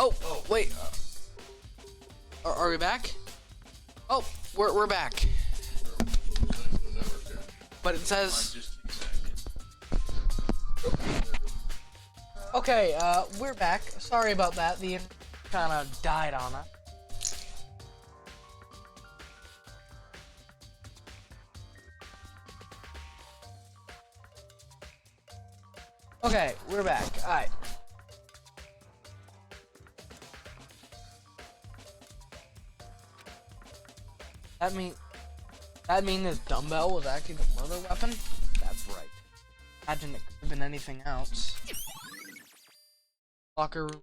Oh, wait. Are we back? Oh, we're back. But it says. Okay, we're back. Sorry about that. The internet kind of died on us. Okay, we're back. Alright. That mean this dumbbell was actually the murder weapon? That's right. Imagine it could have been anything else. Locker room.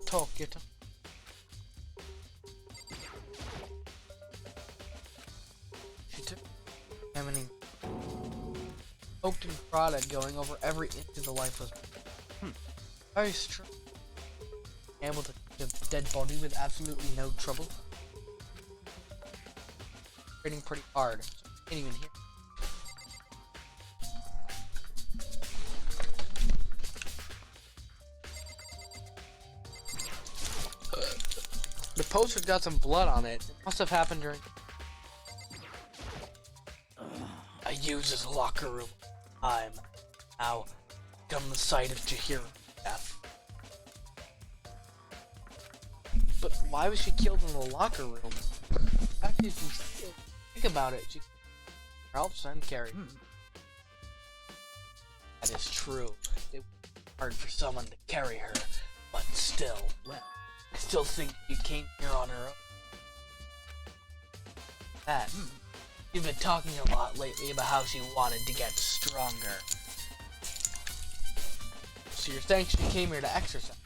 Talk, get talk. She took examining, poked and prodded, going over every inch of the lifeless. Very strange. Able to get a dead body with absolutely no trouble. Trading pretty hard. Can't even hear. The poster's got some blood on it. It must have happened during. I use his locker room. I'm now become the site of Chihiro death. But why was she killed in the locker room? Actually, if you think about it, she helps and carried. That is true. It was hard for someone to carry her, but still. Well, I still think she came here on her own. That. You've been talking a lot lately about how she wanted to get stronger. So you're saying she came here to exercise?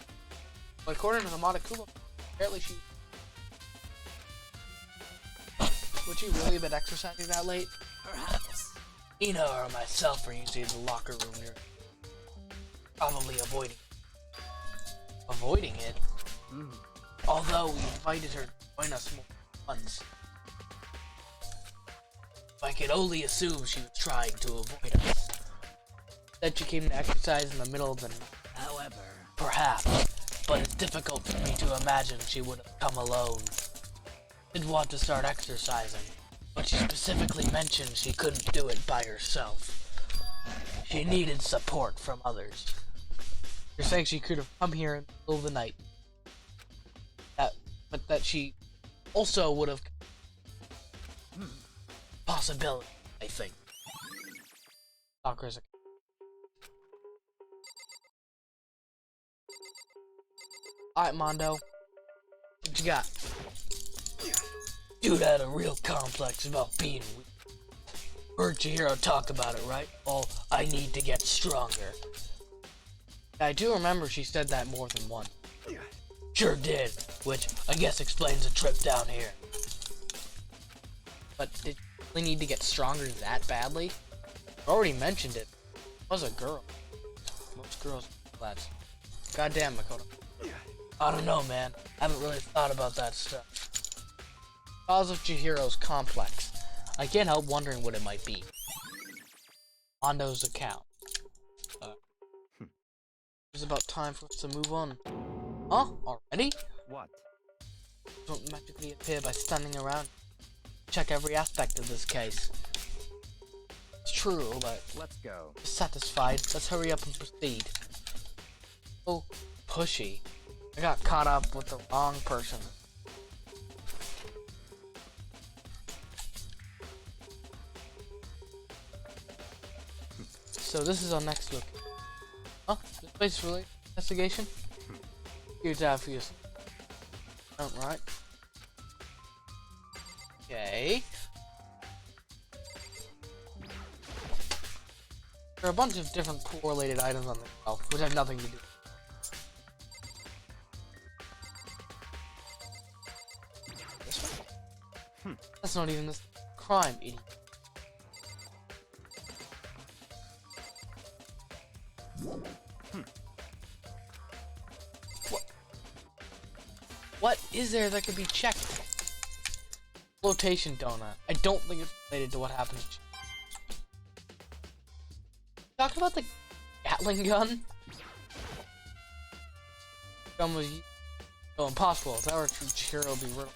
But according to the Monokuma, apparently she... Would you really have been exercising that late? Perhaps. Ina or myself are usually in the locker room here. Probably avoiding it. Although we invited her to join us more than once. I could only assume she was trying to avoid us. That she came to exercise in the middle of the night. However, Perhaps, but it's difficult for me to imagine she would have come alone. Did want to start exercising, but she specifically mentioned she couldn't do it by herself. She needed support from others. You're saying she could have come here in the middle of the night. But that she also would have... Possibility, I think. Soccer's a... Alright, Mondo. What you got? Dude had a real complex about being weak. Heard Chihiro talk about it, right? Oh, I need to get stronger. I do remember she said that more than once. Sure did, which I guess explains the trip down here. But did you really need to get stronger that badly? I already mentioned it. I was a girl. Most girls are lads. Goddamn, Makoto. I don't know, man. I haven't really thought about that stuff. Cause of Chihiro's complex. I can't help wondering what it might be. Mondo's account. It's about time for us to move on. Huh? Already? what? Don't magically appear by standing around. Check every aspect of this case. It's true, but Let's go. satisfied. Let's hurry up and proceed. Oh, pushy. I got caught up with the wrong person. So this is our next look. Huh? This place really investigation? Here's obvious. Oh, right. Okay. There are a bunch of different correlated items on the shelf, which have nothing to do. This one? That's not even this crime, idiot. What? What is there that could be checked? Flotation donut. I don't think it's related to what happened. Talk about the Gatling gun. Gun was so impossible. If that were true, Chihiro would be riddled.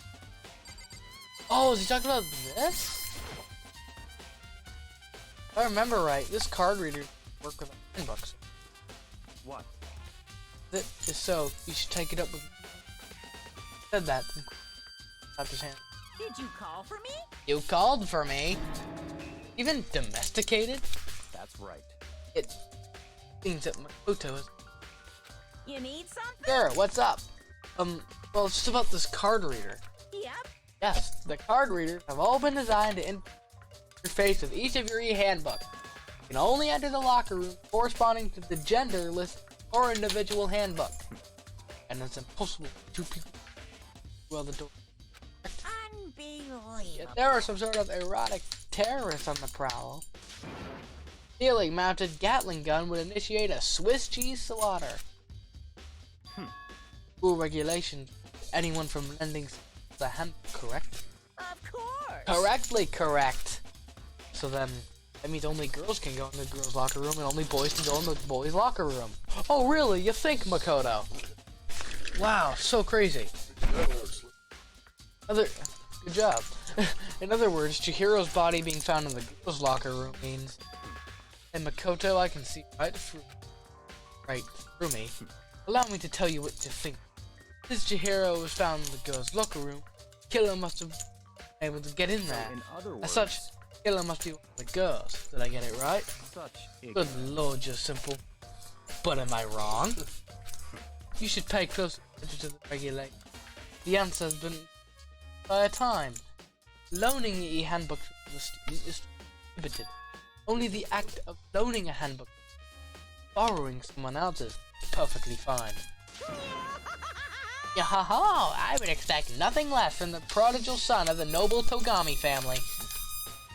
Oh, is he talking about this? If I remember right, this card reader work with handbooks. What? That is so. You should take it up with. Said that. Clapped his hand. Did you call for me? You called for me. Even domesticated. That's right. It seems that Makoto is. You need something? Sure. What's up? Well, it's just about this card reader. Yep. Yes, the card readers have all been designed to interface with each of your e-handbook. You can only enter the locker room corresponding to the gender list or individual handbook. And it's impossible for two people to well the door. Unbelievable. Yet there are some sort of erotic terrorists on the prowl. Ceiling mounted Gatling gun would initiate a Swiss cheese slaughter. Rule regulations. Anyone from lending the hand correct? Of course. Correctly correct. So then, that means only girls can go in the girls' locker room and only boys can go in the boys' locker room. Oh really? You think, Makoto? Wow, so crazy. Good job. In other words, Chihiro's body being found in the girls' locker room means, and Makoto, I can see right through me. Allow me to tell you what to think. Since Chihiro was found in the girls' locker room, Killer must have been able to get in there. So in other words, As such, Killer must be one of the girls. Did I get it right? such Good lord, you're simple. But am I wrong? You should pay close attention to the regulation. The answer has been by a time. Loaning the e-handbook to the student is prohibited. Only the act of loaning a handbook, borrowing someone else's, is perfectly fine. Yahaha! I would expect nothing less from the prodigal son of the noble Togami family.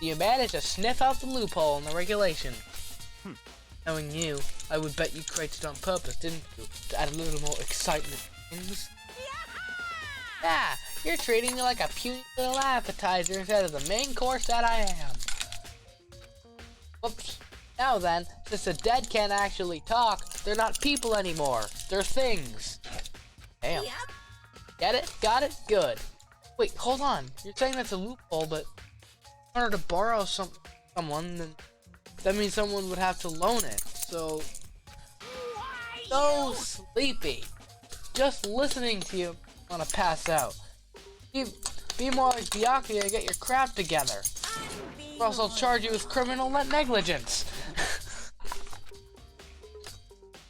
You managed to sniff out the loophole in the regulation. Knowing you, I would bet you created it on purpose, didn't you? To add a little more excitement to things. Yeah, you're treating me like a puny little appetizer instead of the main course that I am. Whoops. Now then, since the dead can't actually talk, they're not people anymore. They're things. Damn. Yep. Get it? Got it? Good. Wait, hold on. You're saying that's a loophole, but in order to borrow someone, then that means someone would have to loan it. So sleepy. Just listening to you, I want to pass out. Be more like Byakuya and get your crap together. Or else I'll charge you with criminal negligence.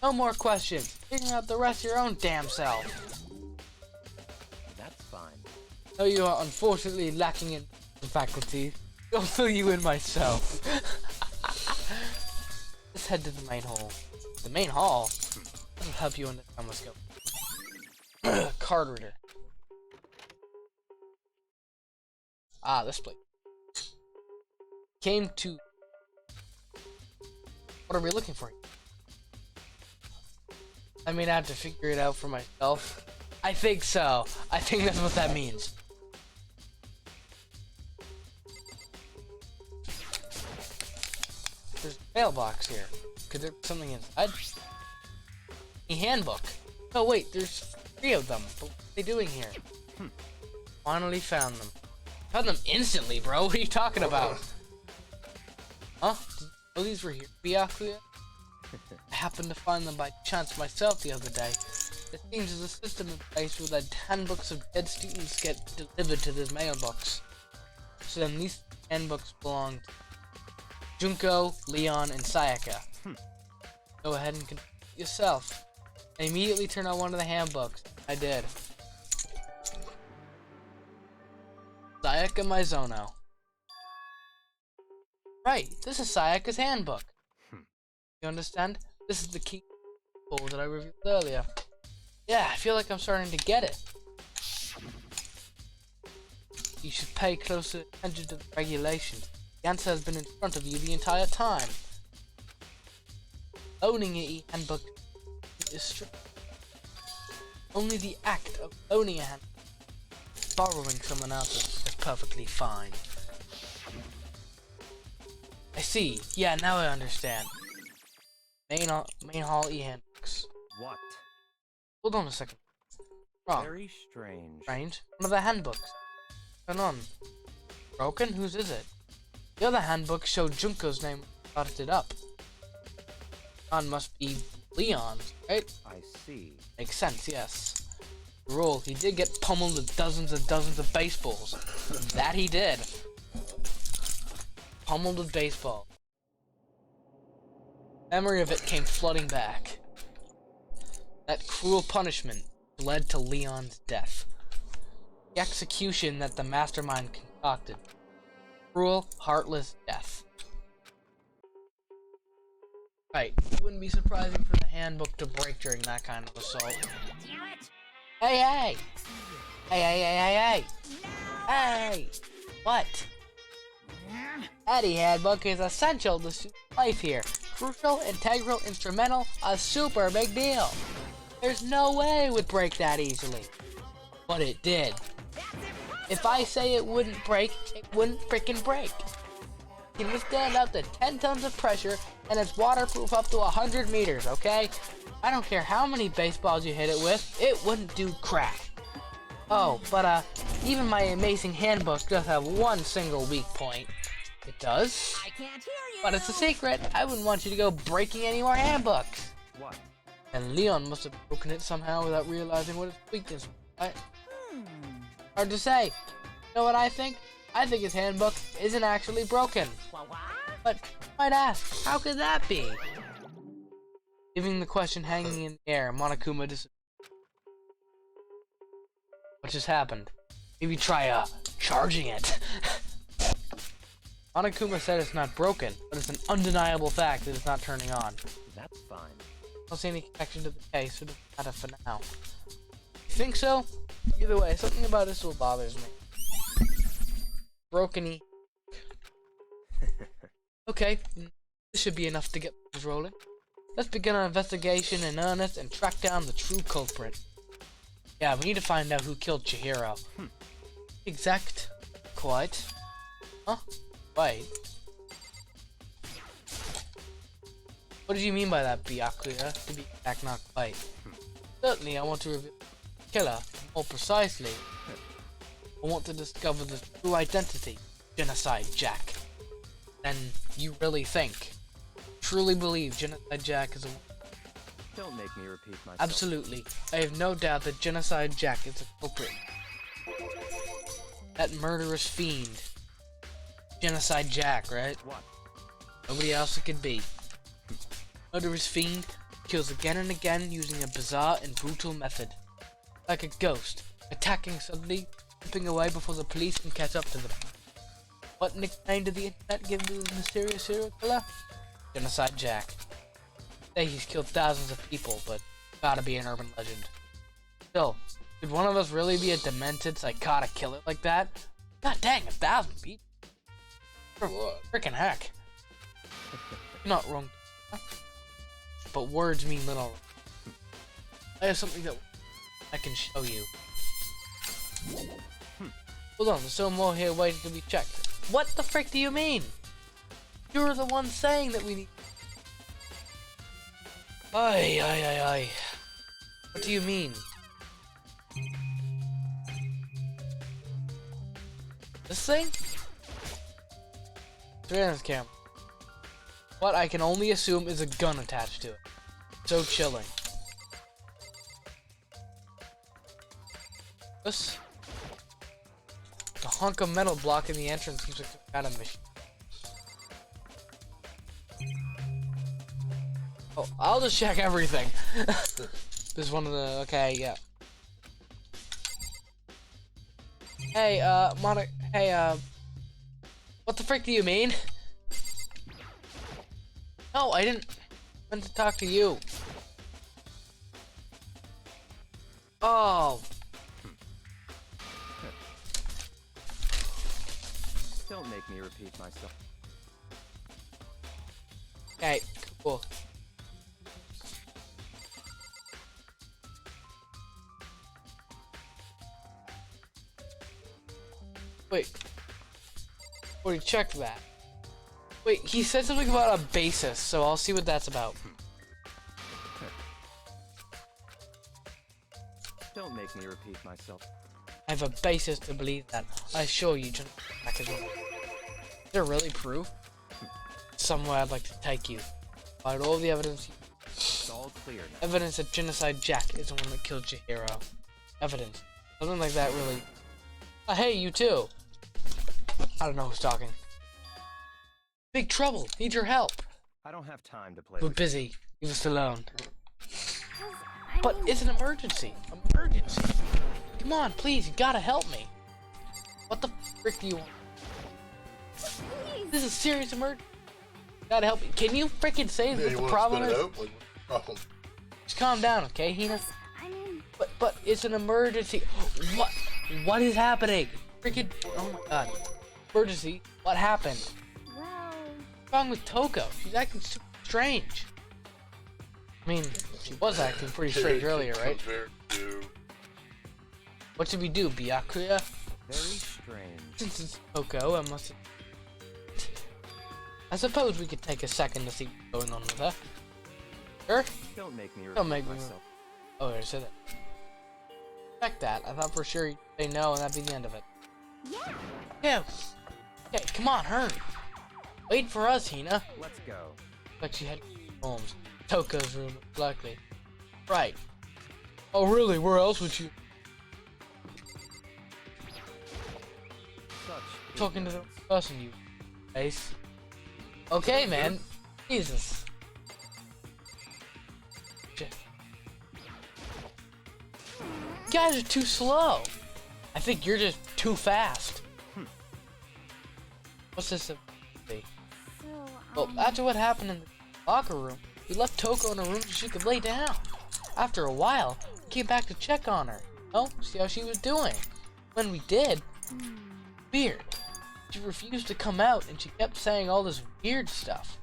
No more questions. Figure out the rest of your own damn self. That's fine. Though you are unfortunately lacking in faculty, I'll fill you in myself. Let's head to the main hall. The main hall? That'll help you understand what's going on. Card reader. Ah, this place. Came to... What are we looking for? I mean, I have to figure it out for myself. I think so. I think that's what that means. There's a mailbox here. Could there be something inside? A handbook. Oh wait, there's 3 of them. But what are they doing here? Finally found them. Found them instantly, bro. What are you talking about? Huh? Did you know these were here, Byakuya? I happened to find them by chance myself the other day. It seems there's a system in place where the handbooks of dead students get delivered to this mailbox. So then these handbooks belong to Junko, Leon, and Sayaka. Go ahead and complete it yourself. I immediately turned on one of the handbooks. I did. Sayaka Mizono. Right, this is Sayaka's handbook. You understand? This is the key code that I reviewed earlier. Yeah, I feel like I'm starting to get it. You should pay closer attention to the regulations. The answer has been in front of you the entire time. Owning an e-handbook is strict. Only the act of owning a handbook borrowing someone else's is perfectly fine. I see. Yeah, now I understand. Main hall e-handbooks. What? Hold on a second. Wrong. Very strange. Strange. One of the handbooks. Turn on. Broken? Whose is it? The other handbook showed Junko's name. Started it up. Leon must be Leon's, right? I see. Makes sense, yes. Rule, he did get pummeled with dozens and dozens of baseballs. That he did. Pummeled with baseball. Memory of it came flooding back. That cruel punishment led to Leon's death. The execution that the mastermind concocted. Cruel, heartless death. Right, it wouldn't be surprising for the handbook to break during that kind of assault. Damn it! Hey, hey! Hey, hey, hey, hey, hey! Hey! What? Eddie Handbook is essential to life here. Crucial, integral, instrumental, a super big deal. There's no way it would break that easily. But it did. If I say it wouldn't break, it wouldn't frickin' break. It can withstand up to 10 tons of pressure, and it's waterproof up to 100 meters, okay? I don't care how many baseballs you hit it with, it wouldn't do crap. Oh, but even my amazing handbook does have one single weak point. It does? I can't hear you! But it's a secret. I wouldn't want you to go breaking any more handbooks. What? And Leon must have broken it somehow without realizing what its weakness was. Hard to say. You know what I think? I think his handbook isn't actually broken. What? But you might ask, how could that be? Leaving the question hanging in the air, Monokuma disappeared. What just happened? Maybe try charging it. Monokuma said it's not broken, but it's an undeniable fact that it's not turning on. That's fine. I don't see any connection to the case, so it doesn't matter for now. You think so? Either way, something about this still bothers me. Broken-y. Okay, this should be enough to get things rolling. Let's begin our investigation in earnest and track down the true culprit. Yeah, we need to find out who killed Chihiro. Exact. Quite. Huh? Wait. What did you mean by that, Byakuya? To be exact, not quite. Certainly, I want to reveal the killer. More precisely, I want to discover the true identity. Genocide Jack. Then you really think, truly believe Genocide Jack is a... Don't make me repeat myself. Absolutely. I have no doubt that Genocide Jack is a culprit. That murderous fiend. Genocide Jack, right? What? Nobody else it could be. Murderous fiend kills again and again using a bizarre and brutal method. Like a ghost, attacking suddenly, slipping away before the police can catch up to them. What nickname did the internet give to the mysterious serial killer? Genocide Jack. Say he's killed thousands of people, but gotta be an urban legend. Still, could one of us really be a demented, psychotic killer like that? God dang, 1,000 people. For frickin' heck. You're not wrong. But words mean little. I have something that I can show you. Hold on, there's still more here waiting to be checked. What the frick do you mean? You're the one saying that we need... Ay, ay, ay, ay. What do you mean? This thing? Surveillance camera. What I can only assume is a gun attached to it. So chilling. This? The hunk of metal blocking the entrance seems like some kind of machine. Oh, I'll just check everything. This is one of the... Okay, yeah. Hey, what the frick do you mean? No, I didn't meant to talk to you. Oh. Don't make me repeat myself. Okay, cool. Wait. Already checked that. Wait, he said something about a basis, so I'll see what that's about. Don't make me repeat myself. I have a basis to believe that. I assure you, Jack is wrong. Is there really proof? Somewhere I'd like to take you. Find all the evidence. It's all clear now. Evidence that Genocide Jack is the one that killed Chihiro. Evidence. Something like that really. Hey, you too. I don't know who's talking. Big trouble. Need your help. I don't have time to play We're with busy. Leave us alone. 'Cause I But mean, it's an emergency. Emergency. Come on, please. You gotta help me. What the frick do you want? please. This is a serious emergency. Gotta help me. Can you freaking say Yeah, what you the want problem to spit is? it out? Like, what's the problem? Just calm down, okay, Hina? 'Cause I mean, But it's an emergency. What is happening? Freaking oh my god. Emergency. What happened? well, What's wrong with Toko? She's acting super strange. I mean, she was acting pretty strange earlier, right? Compared to- What should we do, Byakuya? Very strange. Since it's Toko, I suppose we could take a second to see what's going on with her. Sure? Don't make me repeat Don't make me myself. Oh, I said that. Check that. I thought for sure you'd say no and that'd be the end of it. yeah. Yeah. Okay, come on, hurry. Wait for us, Hina. Let's go. Like she had Holmes. Toko's room, most likely. Right. Oh, really? Where else would you? Such Talking to the ignorance. person, you face. Okay, man. Jesus. Shit. You guys are too slow. I think you're just too fast. What's this? Be? So, Well, after what happened in the locker room, we left Toko in a room so she could lay down. After a while, we came back to check on her. Oh, see how she was doing. When we did, weird. She refused to come out and she kept saying all this weird stuff.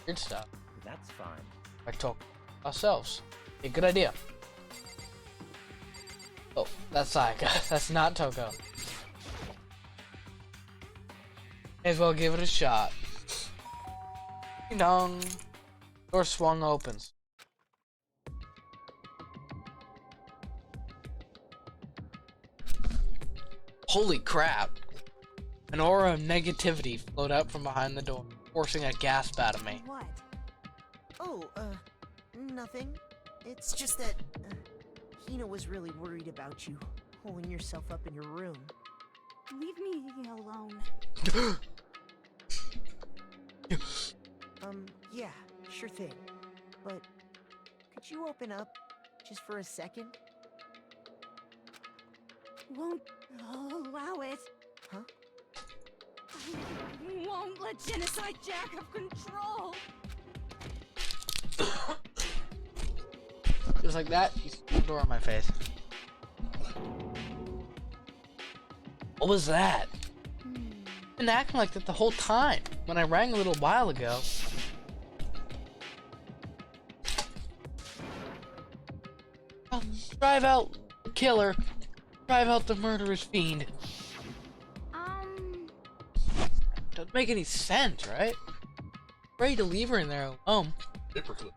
Weird stuff. That's fine. Like Toko ourselves. A good idea. Oh, that's Sayaka. That's not Toko. May as well give it a shot. Ding dong. Door swung opens. Holy crap. An aura of negativity flowed out from behind the door, forcing a gasp out of me. What? Oh, nothing. It's just that Hina was really worried about you, holding yourself up in your room. leave me alone. Yeah, sure thing. But could you open up just for a second? Won't allow it. Huh? I won't let Genocide Jack have control. Just like that, he slammed the door on my face. What was that? Been acting like that the whole time. When I rang a little while ago. I'll drive out the killer. Drive out the murderous fiend. Doesn't make any sense, right? Ready to leave her in there alone. Paperclip.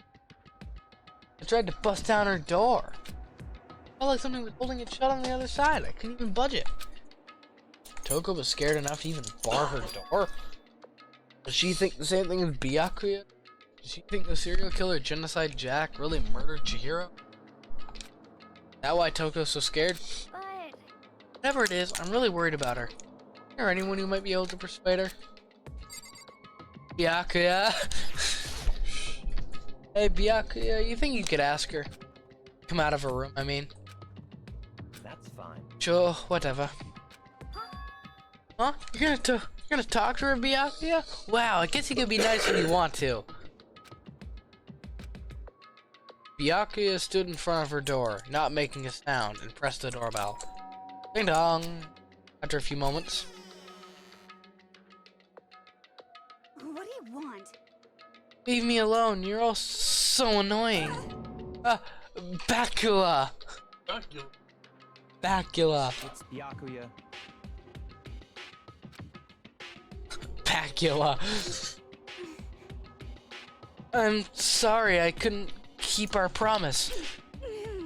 I tried to bust down her door. Felt like something was holding it shut on the other side. I couldn't even budge it. Toko was scared enough to even bar her door. Does she think the same thing as Byakuya? Does she think the serial killer Genocide Jack really murdered Chihiro? Is that why Toko's so scared? But Whatever it is, I'm really worried about her. Is there anyone who might be able to persuade her? Byakuya? Hey Byakuya, you think you could ask her? Come out of her room, I mean. That's fine. Sure, whatever. Huh? You're gonna talk to her, Byakuya? Wow, I guess you can be nice when you want to. Byakuya stood in front of her door, not making a sound, and pressed the doorbell. Ding dong. After a few moments. what do you want? Leave me alone, you're all so annoying. Bacula! Dracula. Bacula. It's Byakuya. spectacular. I'm sorry I couldn't keep our promise.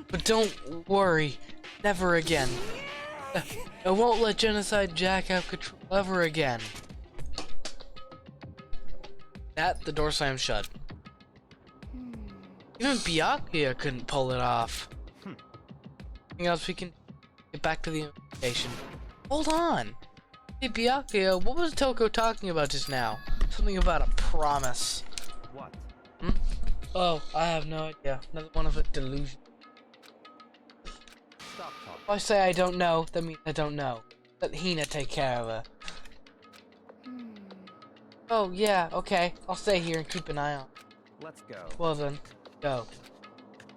But don't worry, never again. I won't let Genocide Jack have control ever again. The door slammed shut. Even Byakuya couldn't pull it off. Anything else we can get back to the investigation? Hold on! Hey Byakuya, what was Toko talking about just now? Something about a promise. What? Oh, I have no idea. Another one of a delusion. Stop talking. If I say I don't know, that means I don't know. Let Hina take care of her. Oh, yeah, okay. I'll stay here and keep an eye on. Let's go. Well then, go.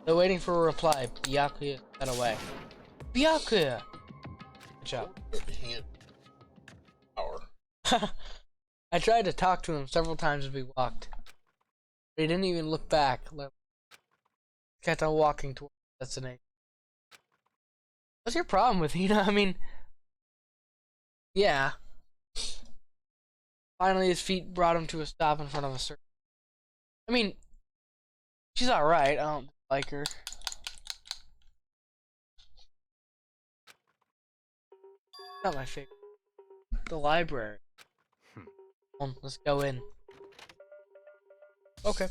They're waiting for a reply. Byakuya got away. Byakuya! Good job. Power. I tried to talk to him several times as we walked. But he didn't even look back. Kept on walking towards the destination. What's your problem with Hina? I mean, yeah. Finally, his feet brought him to a stop in front of a circle. I mean, she's alright. I don't like her. Not my favorite. The library. Come on, let's go in. Okay.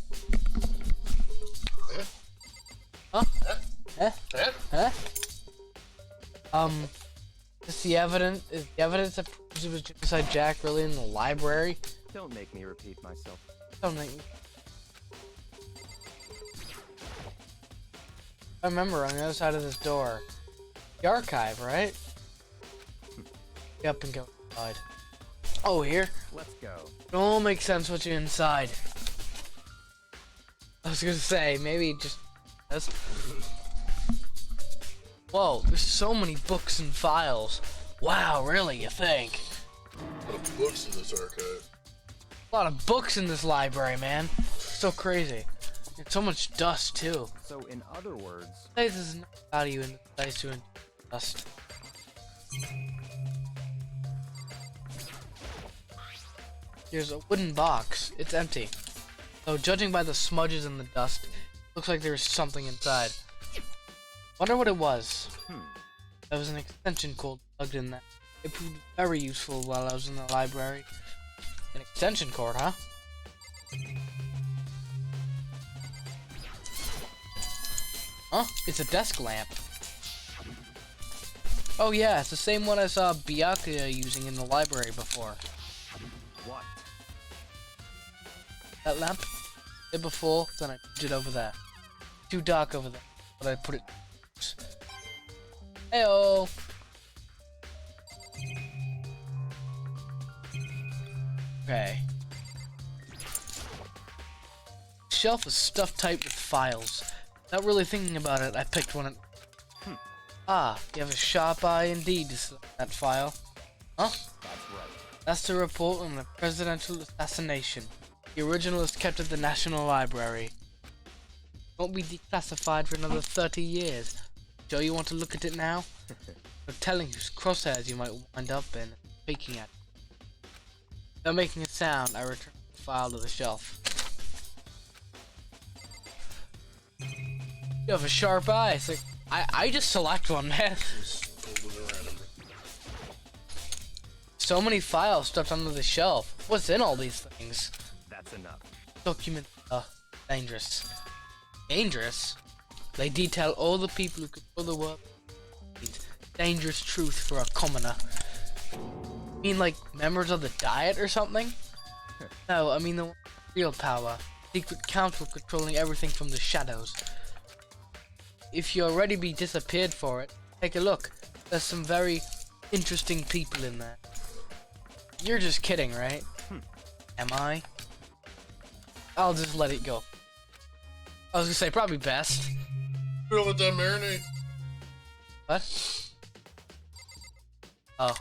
Huh? Eh? Huh? Is the evidence that proves it was Genocide Jack really in the library? Don't make me repeat myself. Don't think. I remember on the other side of this door. The archive, right? Get up and go inside. Oh, here? Let's go. It all makes sense what's inside. I was gonna say, maybe just this. Whoa, there's so many books and files. Wow, really, you think? A lot of books in this archive. A lot of books in this library, man. So crazy. And so much dust, too. So, in other words, This is not value in the place to dust. There's a wooden box. It's empty. Though judging by the smudges and the dust, looks like there's something inside. Wonder what it was. There was an extension cord plugged in there. It proved very useful while I was in the library. An extension cord, huh? Huh? It's a desk lamp. Oh yeah, it's the same one I saw Byakuya using in the library before. what? That lamp? Did before, then I moved it over there. Too dark over there, but I put it. Heyo. Okay. Shelf is stuffed tight with files. Not really thinking about it, I picked one. Ah, you have a sharp eye indeed to select that file. Huh? That's right. That's the report on the presidential assassination. The original is kept at the National Library. Won't be declassified for another 30 years. Sure you want to look at it now? No telling whose crosshairs you might wind up in peeking at. Without making a sound, I return the file to the shelf. You have a sharp eye. It's like, I just select one, man. Just folded it randomly. So many files stuffed under the shelf. What's in all these things? That's enough. Document, dangerous. Dangerous? They detail all the people who control the world. Dangerous truth for a commoner. You mean like members of the Diet or something? No, I mean the real power. Secret council controlling everything from the shadows. If you already be disappeared for it, take a look. There's some very interesting people in there. You're just kidding, right? Am I? I'll just let it go. I was gonna say probably best. We're gonna let that marinate. What? Oh.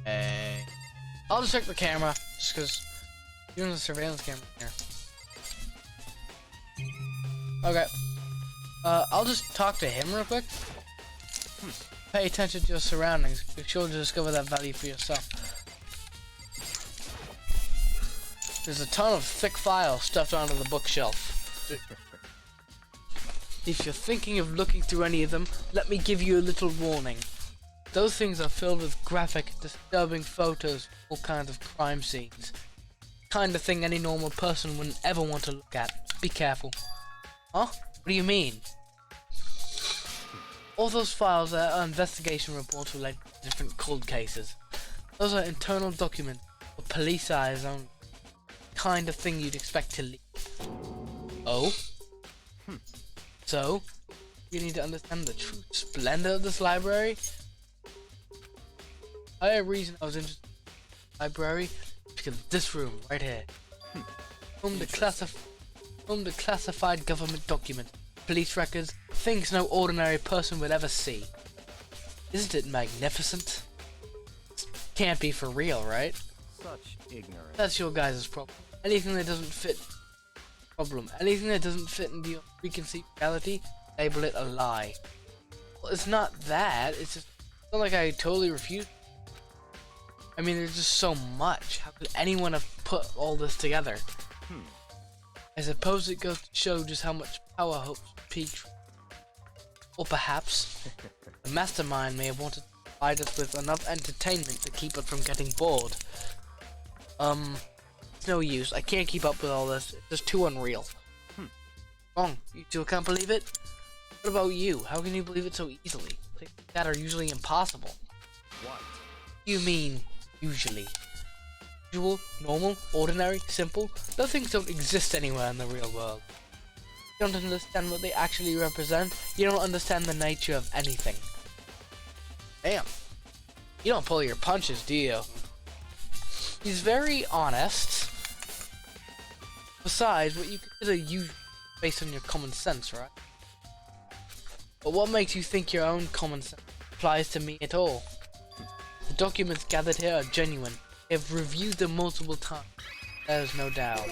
Hey. I'll just check the camera, just cause using the surveillance camera here. Okay. I'll just talk to him real quick. Pay attention to your surroundings. Be sure to discover that value for yourself. There's a ton of thick files stuffed onto the bookshelf. If you're thinking of looking through any of them, let me give you a little warning. Those things are filled with graphic, disturbing photos, all kinds of crime scenes. Kind of thing any normal person wouldn't ever want to look at. Be careful. Huh? What do you mean? All those files are investigation reports related to different cold cases. Those are internal documents for police eyes on kind of thing you'd expect to leak. Oh? So, you need to understand the true splendor of this library? I had a reason I was interested in the library is because of this room right here. Home to classified government documents, police records, things no ordinary person would ever see. Isn't it magnificent? Can't be for real, right? Such ignorance. That's your guys' problem. Anything that doesn't fit anything that doesn't fit into your preconceived reality, label it a lie. Well, it's not that, it's just not like I totally refuse. I mean, there's just so much. How could anyone have put all this together? I suppose it goes to show just how much power Hope's peaked. Or perhaps the mastermind may have wanted to provide us with enough entertainment to keep us from getting bored. It's no use. I can't keep up with all this. It's just too unreal. Wrong. You still can't believe it? What about you? How can you believe it so easily? Things like that are usually impossible. What? You mean usually? Usual, normal, ordinary, simple? Those things don't exist anywhere in the real world. You don't understand what they actually represent. You don't understand the nature of anything. Damn. You don't pull your punches, do you? He's very honest. Besides, what you consider usual based on your common sense, right? But what makes you think your own common sense applies to me at all? The documents gathered here are genuine. I've reviewed them multiple times. There's no doubt.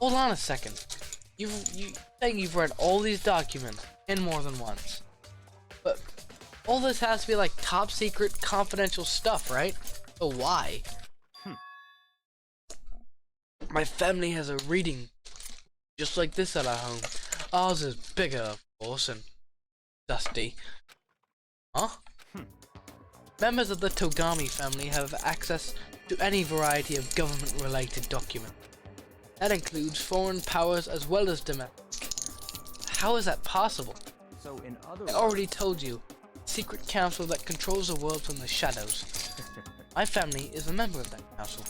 Hold on a second. You saying you've read all these documents and more than once. But all this has to be like top secret confidential stuff, right? So why? My family has a reading just like this at our home. Ours is bigger, of course, and dusty. Huh? Members of the Togami family have access to any variety of government-related documents. That includes foreign powers as well as domestic. How is that possible? So in other I already told you, secret council that controls the world from the shadows. My family is a member of that council.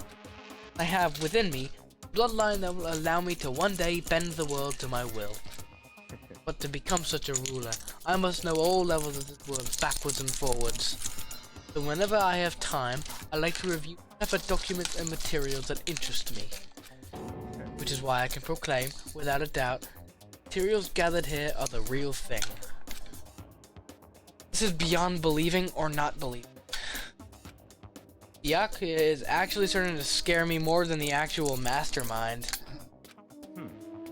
I have within me a bloodline that will allow me to one day bend the world to my will. But to become such a ruler, I must know all levels of this world backwards and forwards. So whenever I have time, I like to review whatever documents and materials that interest me. Which is why I can proclaim, without a doubt, materials gathered here are the real thing. This is beyond believing or not believing. Byakuya is actually starting to scare me more than the actual mastermind.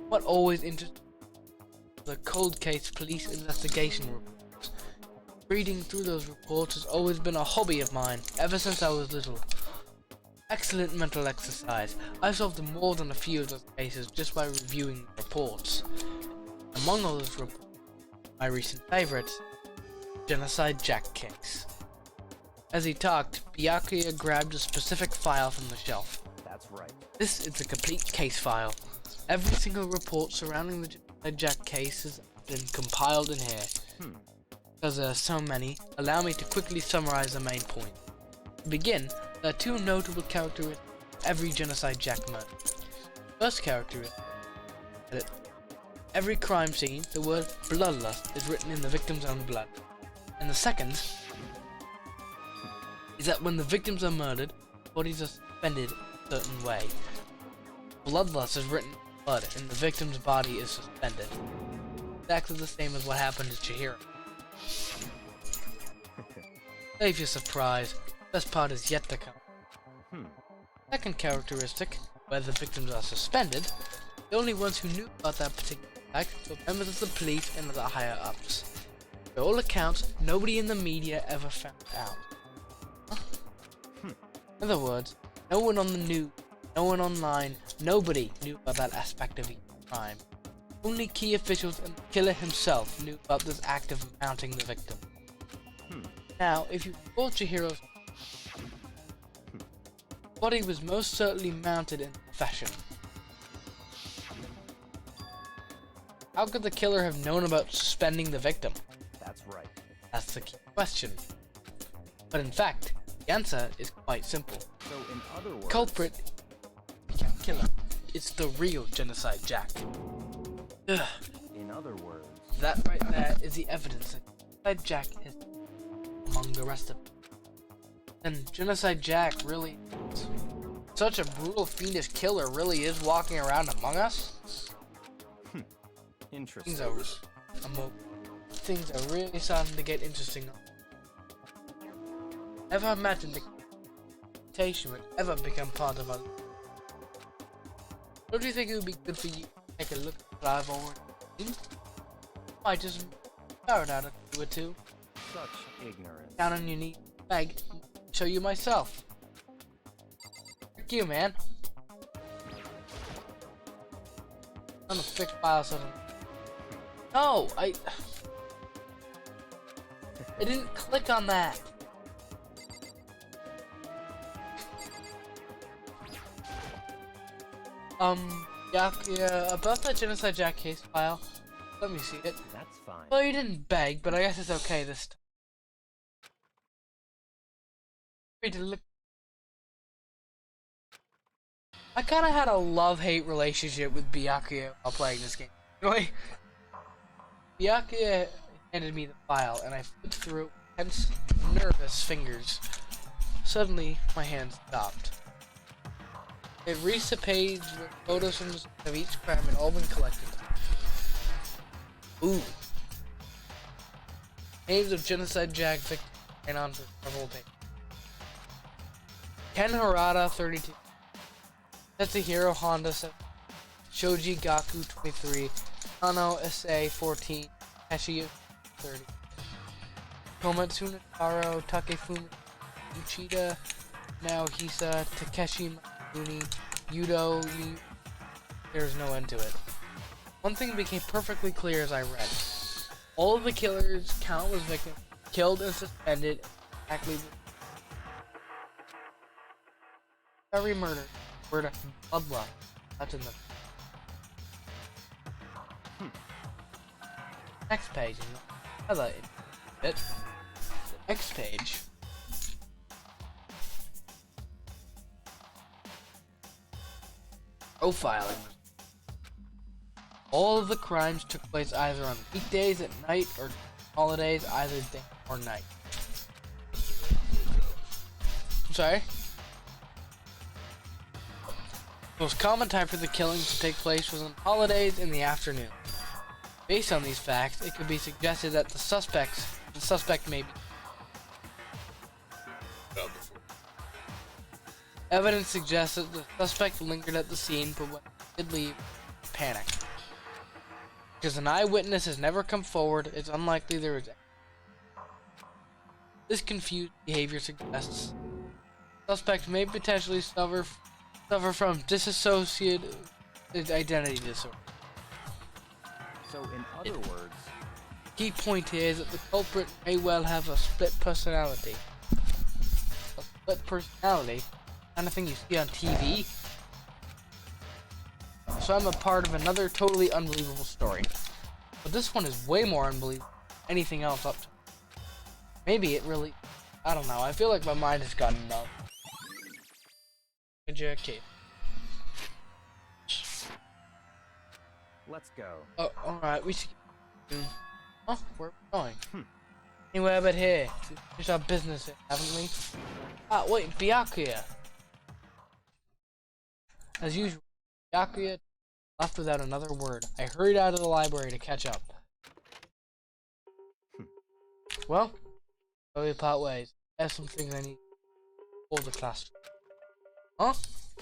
What always interests me is the cold case police investigation reports. Reading through those reports has always been a hobby of mine, ever since I was little. Excellent mental exercise. I've solved more than a few of those cases just by reviewing the reports. Among all those reports, my recent favorite, Genocide Jack case. As he talked, Byakuya grabbed a specific file from the shelf. That's right. This is a complete case file. Every single report surrounding the Genocide Jack case has been compiled in here. Because there are so many, allow me to quickly summarize the main point. To begin, there are two notable characteristics of every Genocide Jack murder. First characteristic is that at every crime scene, the word bloodlust is written in the victim's own blood. And the second is that when the victims are murdered, bodies are suspended a certain way. Bloodlust is written in blood, and the victim's body is suspended. Exactly the same as what happened to Chihiro. Save your surprise. Best part is yet to come. Second characteristic, where the victims are suspended, the only ones who knew about that particular fact were members of the police and the higher ups. By all accounts, nobody in the media ever found out. In other words, no one on the news No one online, nobody knew about that aspect of the crime. Only key officials and the killer himself knew about this act of mounting the victim. Now, if you recall Chihiro's body was most certainly mounted in fashion. How could the killer have known about suspending the victim? That's right. That's the key question. But in fact, the answer is quite simple. So in other words, Culprit, killer, it's the real Genocide Jack. Ugh. in other words, That right there is the evidence that Genocide Jack is among the rest of them. And Genocide Jack really is such a brutal, fiendish killer really is walking around among us. interesting. Things are really starting to get interesting. Never imagined the temptation would ever become part of our. Don't you think it would be good for you to take a look at what I've already seen? Might just start out a clue or two. Such ignorance. Down on your knee, beg, show you myself. Thank you, man. I'm gonna fix file something. No, I didn't click on that. Yeah, about that Genocide Jack case file. Let me see it. That's fine. Well, you didn't beg, but I guess it's okay this time. Free to look. I kind of had a love-hate relationship with Byakuya while playing this game. Anyway, Byakuya handed me the file, and I flipped through it with tense, nervous fingers. Suddenly, my hand stopped. It reached a page with photos of each crime had all been collected. Ooh. Names of Genocide Jack victims ran on for several days. Ken Harada, 32. Tetsuhiro Honda, 7. Shoji Gaku, 23. Kano SA, 14. Tashi, 30. Komatsu Taro, Takefumi Uchida, Naohisa, Takeshi Mifune, Yudo, there's no end to it. One thing became perfectly clear as I read. All of the killers, countless victims, killed and suspended exactly every murder, word of bloodlust. That's in the next page. Highlight it. The next page. Profiling. All of the crimes took place either on weekdays at night or holidays, either day or night. I'm sorry? The most common time for the killings to take place was on holidays in the afternoon. Based on these facts, it could be suggested that the suspect may be. Evidence suggests that the suspect lingered at the scene, but when he did leave, he panicked. Because an eyewitness has never come forward, it's unlikely there is. This confused behavior suggests the suspect may potentially suffer from dissociative identity disorder. So in other words, Key point here is that the culprit may well have a split personality. A split personality? Kind of thing you see on TV? So I'm a part of another totally unbelievable story. But this one is way more unbelievable than anything else up to. Maybe it really... I don't know. I feel like my mind has gotten numb. Okay. let's go. Oh, alright. We should... Huh? Where are we going? Anywhere but here. Finish our business here, haven't we? Ah, wait. Byakuya. As usual, Byakuya left without another word. I hurried out of the library to catch up. Well, so we part ways. I have some things I need for the class. Huh?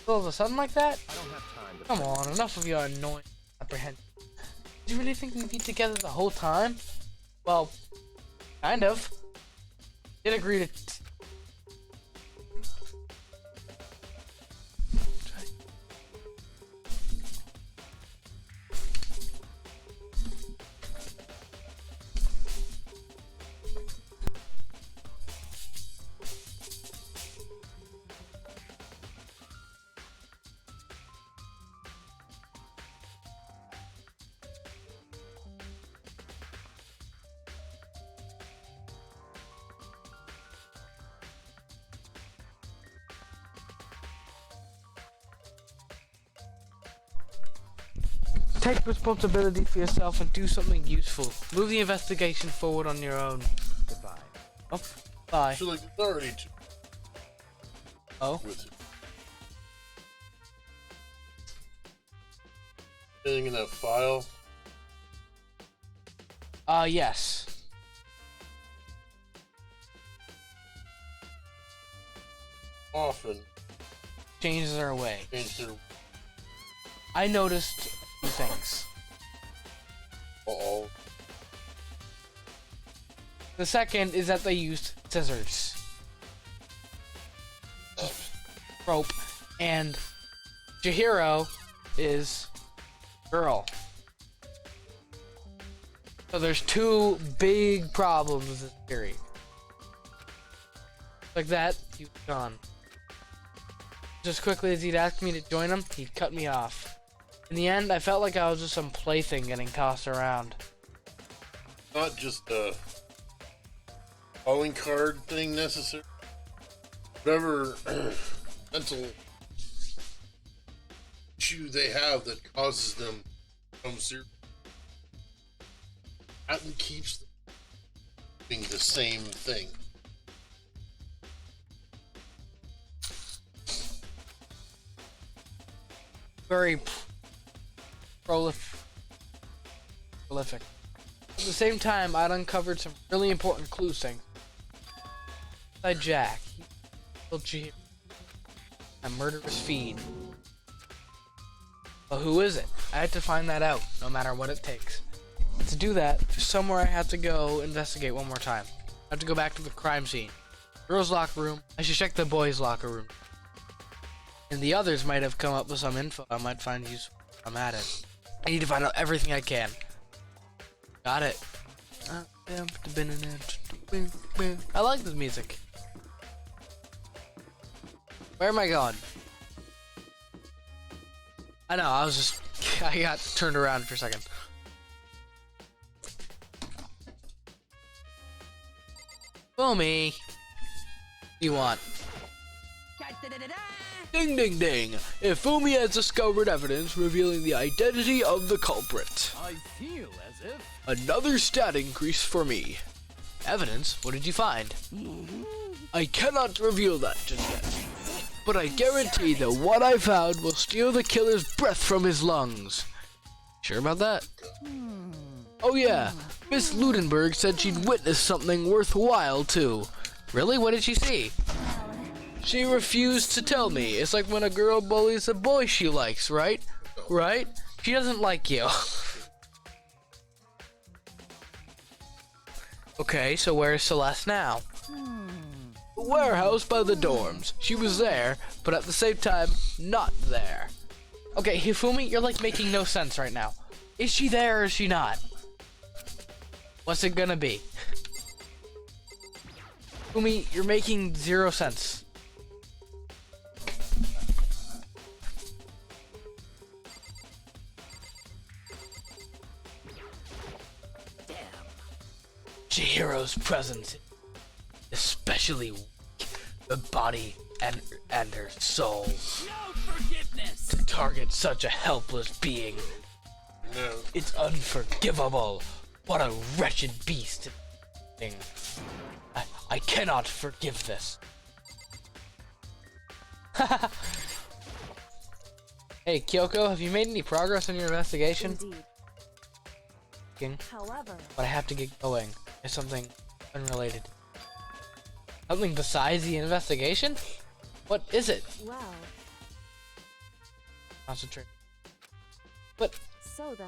All of a sudden like that? I don't have time to Come on, enough of your annoying apprehension. Did you really think we'd be together the whole time? Well, kind of. Did agree to... take responsibility for yourself and do something useful. Move the investigation forward on your own. Goodbye. Oh, bye. So like, there's already two Oh, with it. Anything in that file? yes. Often Changes our way. change their I noticed two things. all. The second is that they used scissors, rope, and Chihiro is girl. So there's two big problems with this theory. Like that, he's gone. Just quickly as he'd ask me to join him, he'd cut me off. In the end, I felt like I was just some plaything getting tossed around. Not just a calling card thing necessary. Whatever mental issue they have that causes them to become serious. That keeps them doing the same thing. Very prolific. At the same time, I'd uncovered some really important clues saying besides Jack, he killed Chihiro. A murderous fiend. But who is it? I had to find that out, no matter what it takes. To do that, there's somewhere I have to go investigate one more time. I have to go back to the crime scene. Girls' locker room. I should check the boys' locker room. And the others might have come up with some info I might find useful. I'm at it. I need to find out everything I can. Got it. I like this music. Where am I going? I know, I got turned around for a second. Fumi! What do you want? Ding ding ding! If Fumi has discovered evidence revealing the identity of the culprit. I feel as if Another stat increase for me. Evidence? What did you find? I cannot reveal that just yet. But I guarantee that what I found will steal the killer's breath from his lungs. Sure about that? Oh yeah, Miss Ludenberg said she'd witnessed something worthwhile too. Really? What did she see? She refused to tell me. It's like when a girl bullies a boy she likes, right? Right? She doesn't like you. Okay, so where's Celeste now? The warehouse by the dorms. She was there, but at the same time, not there. Okay, Hifumi, you're like making no sense right now. Is she there or is she not? What's it gonna be? Hifumi, you're making zero sense. Chihiro's presence, especially the body and her soul. No forgiveness! To target such a helpless being, No. it's unforgivable. What a wretched beast. I cannot forgive this. Hey, Kyoko, have you made any progress in your investigation? Indeed. However, But I have to get going. There's something unrelated. Something besides the investigation? What is it? well, Concentrate. But so then,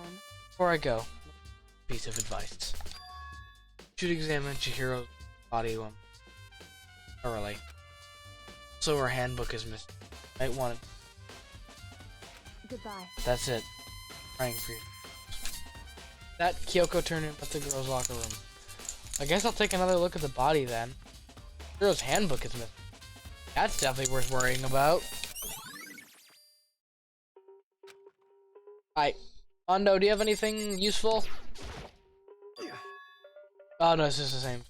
before I go, piece of advice. You should examine Chihiro's body thoroughly. So her handbook is missing. Might want it. goodbye. That's it. Praying for you. That Kyoko turned in at the girls' locker room. I guess I'll take another look at the body then. Chihiro's handbook is missing. That's definitely worth worrying about. Alright. Mondo, do you have anything useful? Oh no, it's just the same.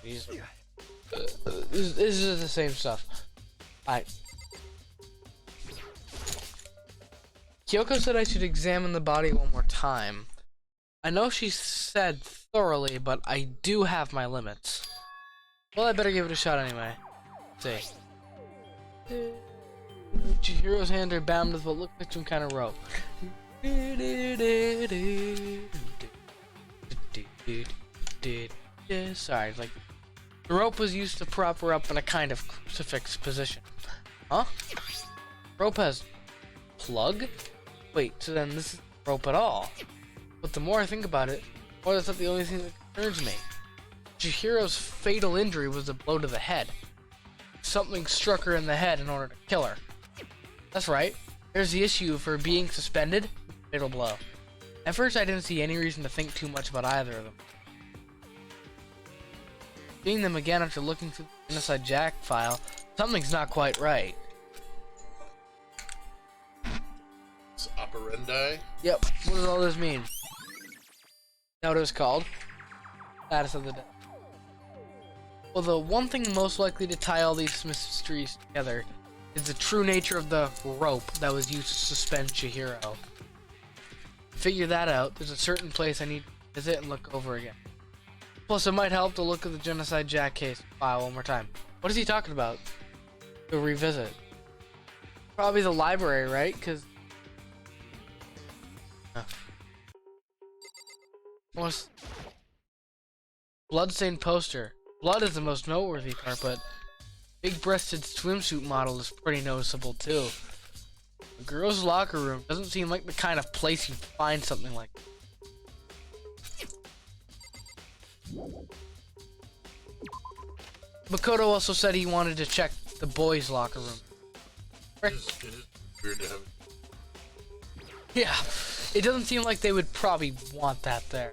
Jeez. This is the same stuff. Alright. Kyoko said I should examine the body one more time. I know she said thoroughly, but I do have my limits. Well, I better give it a shot anyway. Let's see. Chihiro's hands are bound with what looks like some kind of rope. Sorry, like the rope was used to prop her up in a kind of crucifix position. Huh? Rope has plug? Wait, so then this isn't rope at all. But the more I think about it, the more that's not the only thing that concerns me. Chihiro's fatal injury was a blow to the head. Something struck her in the head in order to kill her. That's right. There's the issue for being suspended. Fatal blow. At first I didn't see any reason to think too much about either of them. Seeing them again after looking through the Genocide Jack file, something's not quite right. It's operandi. Yep, what does all this mean? Know what it was called? Status of the death. Well, the one thing most likely to tie all these mysteries together is the true nature of the rope that was used to suspend Chihiro. To figure that out, there's a certain place I need to visit and look over again. Plus, it might help to look at the Genocide Jack case file one more time. What is he talking about? To revisit. Probably the library, right? Because... What's... Bloodstained poster. Blood is the most noteworthy part, but big-breasted swimsuit model is pretty noticeable too. The girls' locker room doesn't seem like the kind of place you'd find something like that. Makoto also said he wanted to check the boys' locker room. It is weird to have. Yeah, it doesn't seem like they would probably want that there.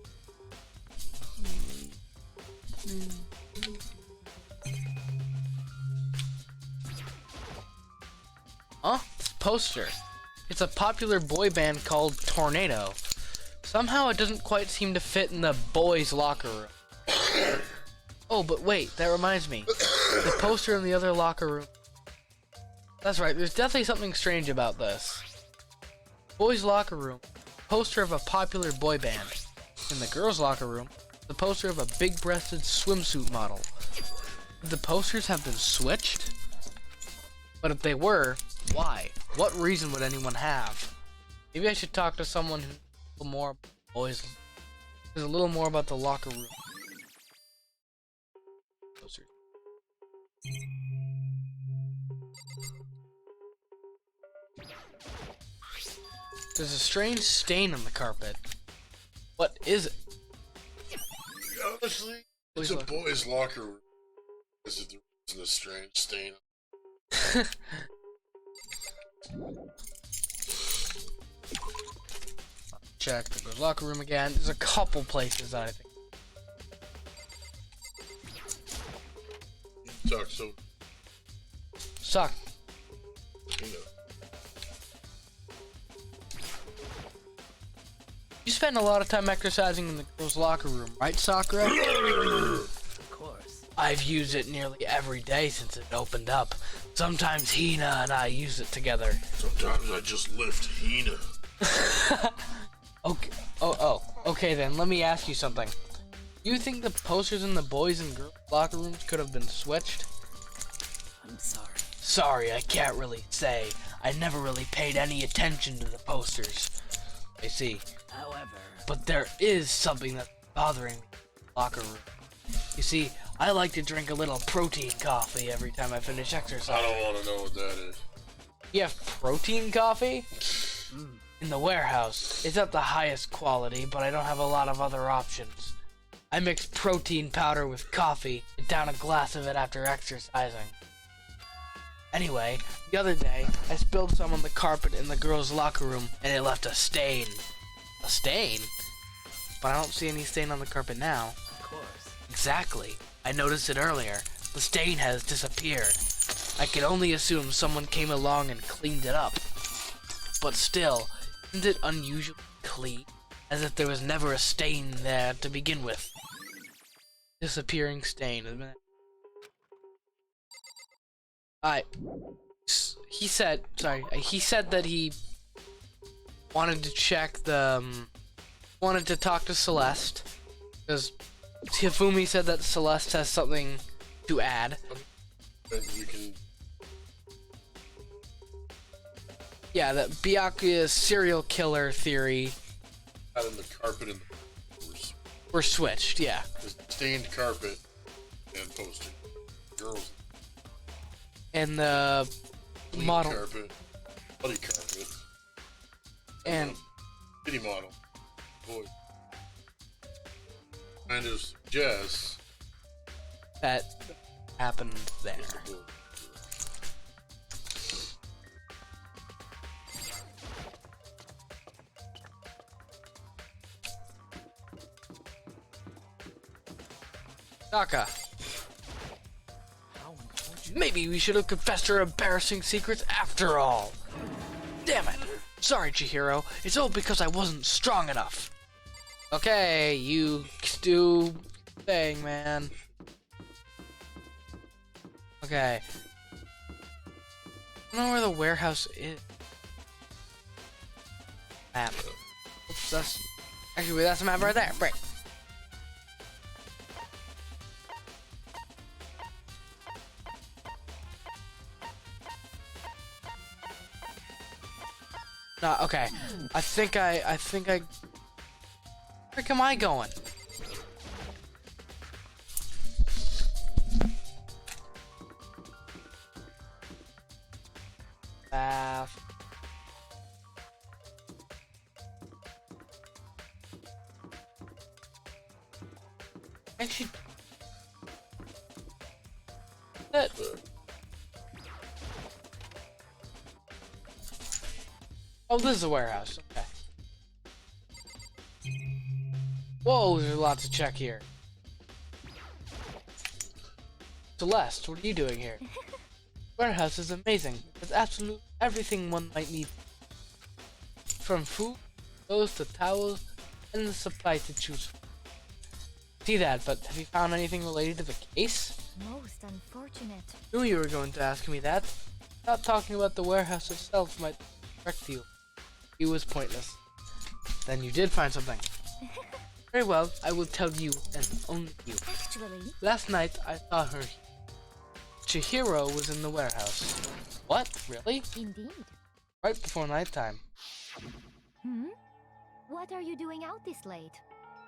Huh? This poster. It's a popular boy band called Tornado. Somehow it doesn't quite seem to fit in the boys' locker room. Oh, but wait, that reminds me. The poster in the other locker room. That's right, there's definitely something strange about this. Boys' locker room. Poster of a popular boy band. In the girls' locker room, the poster of a big-breasted swimsuit model. Could the posters have been switched? But if they were, why? What reason would anyone have? Maybe I should talk to someone who knows a little more about boys. There's a little more about the locker room. Posters. There's a strange stain on the carpet. What is it? Honestly, it's a boys' locker room. Is it the reason a strange stain? Check the girls' locker room again. There's a couple places that I think. Talk so. Suck. You know. You spend a lot of time exercising in the girls' locker room, right, Sakura? Of course. I've used it nearly every day since it opened up. Sometimes Hina and I use it together. Sometimes I just lift Hina. Okay. Okay then. Let me ask you something. You think the posters in the boys' and girls' locker rooms could have been switched? I'm sorry. Sorry, I can't really say. I never really paid any attention to the posters. I see. However, But there is something that's bothering me in the locker room. You see, I like to drink a little protein coffee every time I finish exercising. I don't want to know what that is. You have protein coffee? In the warehouse. It's at the highest quality, but I don't have a lot of other options. I mix protein powder with coffee and down a glass of it after exercising. Anyway, the other day, I spilled some on the carpet in the girls' locker room, and it left a stain. A stain? But I don't see any stain on the carpet now. of course. Exactly. I noticed it earlier. The stain has disappeared. I can only assume someone came along and cleaned it up. But still, isn't it unusually clean? As if there was never a stain there to begin with. Disappearing stain. I. He said, sorry, he said that he wanted to check the, wanted to talk to Celeste, because Hifumi said that Celeste has something to add. And we can. Yeah, that Byakuya's serial killer theory Out in the carpet and were switched, yeah. the stained carpet and poster. Girls. And the Clean model, carpet. Bloody carpet. and Kitty model. Boy. Kind of suggests. that happened there. Taka. How unfortunate. Maybe we should have confessed our embarrassing secrets after all. Damn it. Sorry, Chihiro. It's all because I wasn't strong enough. Okay, you do thing, man. Okay. I don't know where the warehouse is. Map. Oops, that's... Actually, that's the map right there. Right. No, okay. I think I... Where am I going? Actually... That... Oh, this is a warehouse. Okay. Whoa, there's a lot to check here. Celeste, what are you doing here? Warehouse is amazing. There's absolutely everything one might need. From food, clothes to towels, and the supply to choose from. See that, but have you found anything related to the case? Most unfortunate. Knew you were going to ask me that. Not talking about the warehouse itself might distract you. It was pointless. Then you did find something. Very well, I will tell you and only you. Actually, Last night I saw her. Chihiro was in the warehouse. What? Really? indeed. Right before nighttime. What are you doing out this late?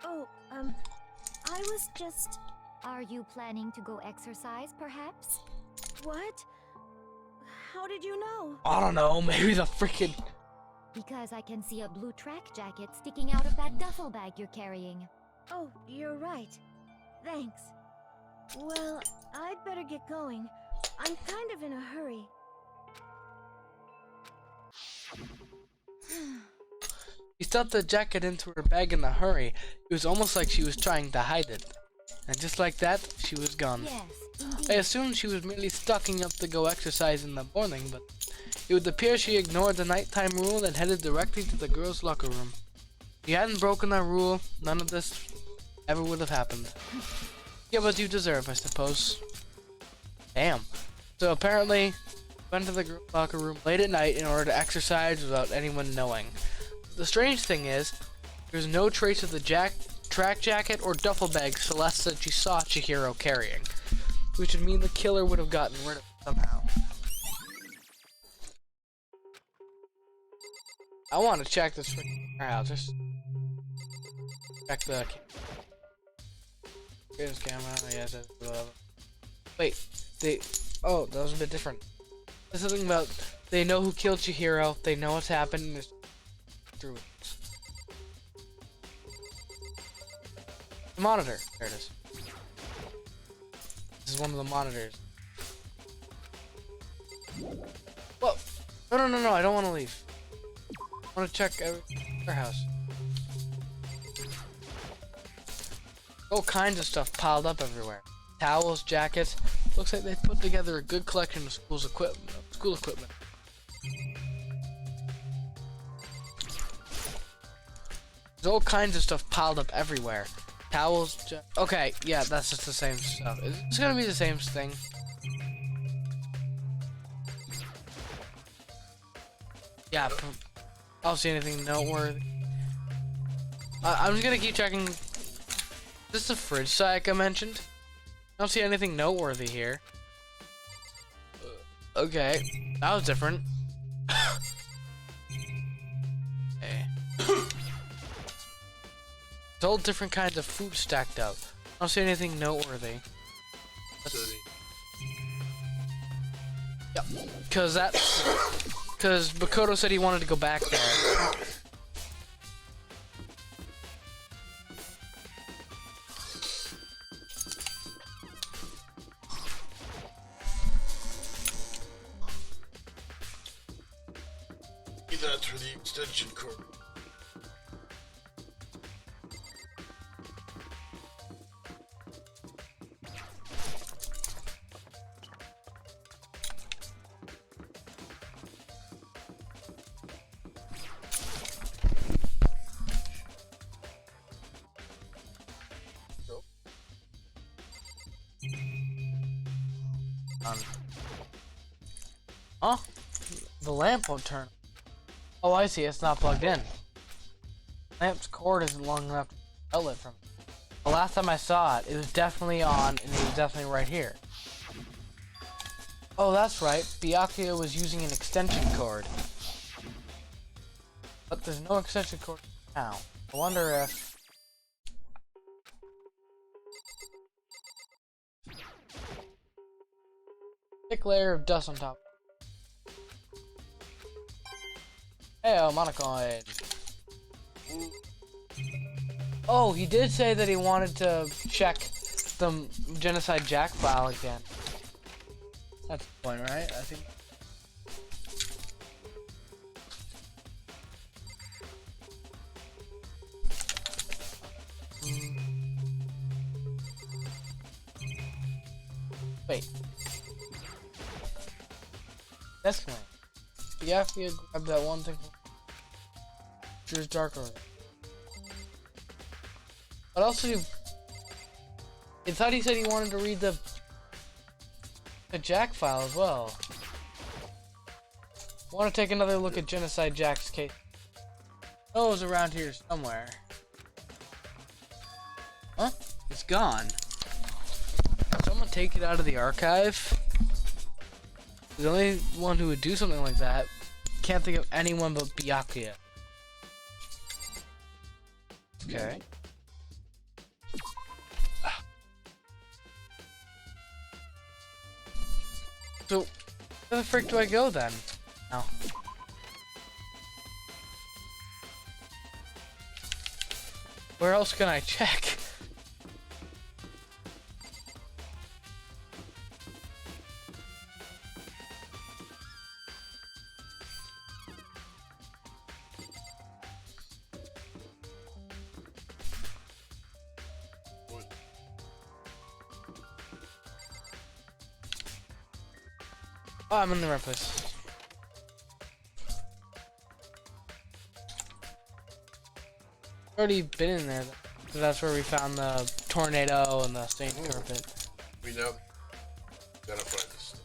Oh, I was just... Are you planning to go exercise, perhaps? What? How did you know? I don't know, maybe the freaking... Because I can see a blue track jacket sticking out of that duffel bag you're carrying. Oh, you're right. Thanks. Well, I'd better get going. I'm kind of in a hurry. She stuffed the jacket into her bag in a hurry. It was almost like she was trying to hide it. And just like that, she was gone. Yes, I indeed. assumed she was merely stocking up to go exercise in the morning, but it would appear she ignored the nighttime rule and headed directly to the girls' locker room. If you hadn't broken that rule, none of this ever would have happened. Get what you deserve, I suppose. Damn. So apparently, went to the girls' locker room late at night in order to exercise without anyone knowing. The strange thing is, there's no trace of the track jacket or duffel bag Celeste said she saw Chihiro carrying, which would mean the killer would have gotten rid of it somehow. I want to check this freaking out. Just check the here's camera. Yes, wait. Oh, that was a bit different. There's something about they know who killed Chihiro. They know what's happened. And it's through it. The monitor. There it is. This is one of the monitors. Whoa! No! I don't want to leave. I want to check every warehouse. All kinds of stuff piled up everywhere. Towels, jackets. Looks like they've put together a good collection of school equipment. There's all kinds of stuff piled up everywhere. Towels, okay, yeah, that's just the same stuff. It's gonna be the same thing. Yeah, I don't see anything noteworthy. I'm just gonna keep checking. This is the fridge sack I mentioned. I don't see anything noteworthy here. Okay, that was different. Okay. It's all different kinds of food stacked up. I don't see anything noteworthy. Yep, because Makoto said he wanted to go back there. That's for the extension cord. Huh? The lamp won't turn. Oh, I see. It's not plugged in. Lamp's cord isn't long enough to outlet from it. The last time I saw it, it was definitely on, and it was definitely right here. Oh, that's right. Byakuya was using an extension cord. But there's no extension cord now. I wonder if... Thick layer of dust on top. Hey, Monocoin. Oh, he did say that he wanted to check the Genocide Jack file again. That's the point, right? I think. Wait. That's clean. Yeah, if you grab that one thing. Here's darker. What else did you? I thought he said he wanted to read the Jack file as well. Want to take another look at Genocide Jack's case? Oh, it was around here somewhere. Huh? It's gone. Someone take it out of the archive. The only one who would do something like that, can't think of anyone but Byakuya. Okay. So, where the frick do I go then? Now. Where else can I check? Oh, I'm in the right place. Already been in there. So that's where we found the tornado and the stained carpet. We know. Gotta find this.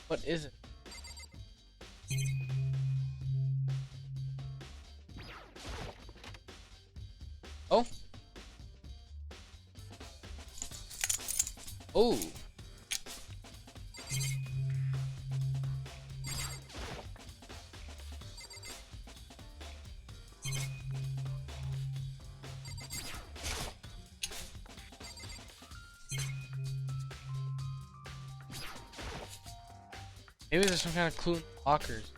What is it? Oh. Oh. Maybe there's some kind of clue in the lockers.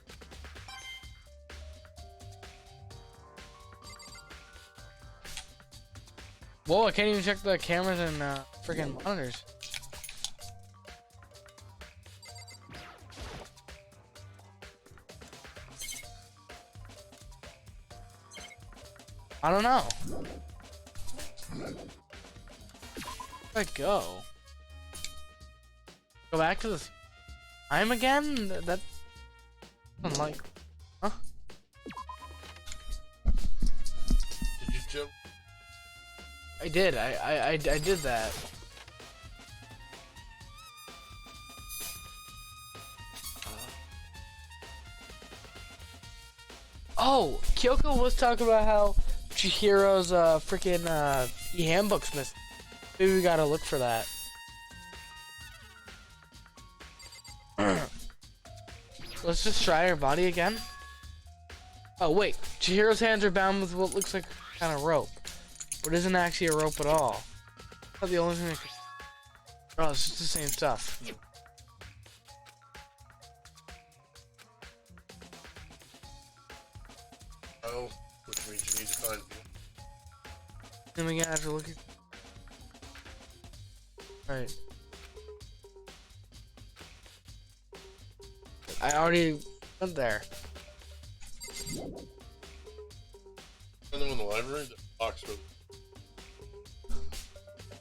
Whoa, I can't even check the cameras and freaking monitors. I don't know. Where do I go? Go back to the time again? That unlikely. Huh? Did you jump? I did. I did that. Oh, Kyoko was talking about how Chihiro's freaking e-handbook's missing. Maybe we gotta look for that. Let's just try her body again. Oh wait, Chihiro's hands are bound with what looks like kind of rope, but isn't actually a rope at all. I thought the only thing that could... Oh, it's just the same stuff. Oh, which means you need to find. Then we gotta have to look at... Right. I already went there. Find them in the library. The box with.